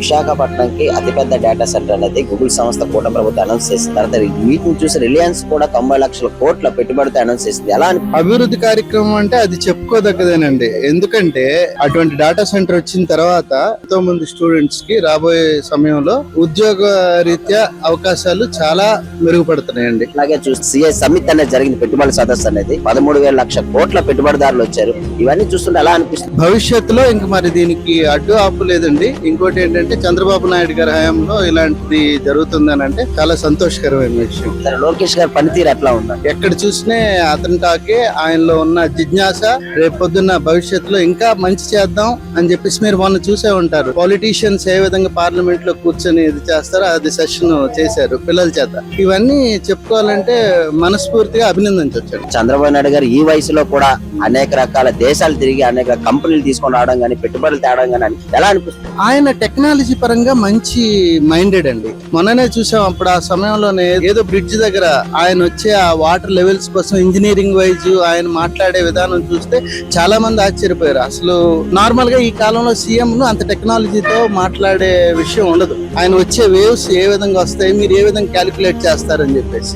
విశాఖపట్నంకి అతిపెద్ద data centre అనేది Google సంస్థ కూటమి ప్రభుత్వం అనౌన్స్ చేసింది. తర్వాత వీటిని చూసి రిలయన్స్ కూడా 90 లక్షల కోట్ల పెట్టుబడితో అనౌన్స్ చేసింది. ఎలా అభివృద్ధి కార్యక్రమం అంటే అది చెప్పుకోదగ్గదేనండి. ఎందుకంటే అటువంటి డేటా సెంటర్ వచ్చిన తర్వాత ఎంతో మంది స్టూడెంట్స్ కి రాబోయే సమయంలో ఉద్యోగ రీత్యా అవకాశాలు చాలా మెరుగుపడుతున్నాయండి. అలాగే చూసి సిఐ సమిట్ అనేది జరిగింది, పెట్టుబడి సదస్సు అనేది 13,000 లక్షల కోట్ల పెట్టుబడిదారులు వచ్చారు. ఇవన్నీ చూస్తుంటే ఎలా అనిపిస్తుంది? భవిష్యత్తులో ఇంక మరి దీనికి అడ్డు ఆపు లేదండి. ఇంకోటి ఏంటంటే చంద్రబాబు నాయుడు గారి హయాంలో ఇలాంటిది జరుగుతుందని అంటే చాలా సంతోషకరమైన విషయం. లోకేష్ గారి పనితీరు ఎట్లా ఉందండి? ఎక్కడ చూసినా అతని టాకే, ఆయనలో ఉన్న జిజ్ఞాస రేపొద్దున్న భవిష్యత్తులో ఇంకా మంచి చేద్దాం అని చెప్పేసి మీరు మొన్న చూసే ఉంటారు. పొలిటీషియన్స్ ఏ విధంగా పార్లమెంట్ లో కూర్చొని ఇది చేస్తారో అది సెషన్ చేశారు పిల్లల చేత. ఇవన్నీ చెప్పుకోవాలంటే మనస్ఫూర్తిగా అభినందించవచ్చు. చంద్రబాబు నాయుడు గారు ఈ వయసులో కూడా అనేక రకాల దేశాలు తిరిగి అనేక కంపెనీలు తీసుకొని రావడం కానీ పెట్టుబడులు తేవడం కానీ ఎలా అనిపిస్తుంది? ఆయన టెక్నాలజీ పరంగా మంచి మైండెడ్ అండి. మొన్ననే చూసాం, అప్పుడు ఆ సమయంలోనే ఏదో బ్రిడ్జ్ దగ్గర ఆయన వచ్చే ఆ వాటర్ లెవెల్స్ కోసం ఇంజనీరింగ్ వైజ్ ఆయన మాట్లాడే విధానం చూస్తే చాలా మంది ఆశ్చర్యపోయారు. అసలు నార్మల్ గా ఈ కాలంలో సీఎం ను అంత టెక్నాలజీతో మాట్లాడే విషయం ఉండదు. ఆయన వచ్చే వేవ్స్ ఏ విధంగా వస్తాయి, మీరు ఏ విధంగా క్యాలిక్యులేట్ చేస్తారని చెప్పేసి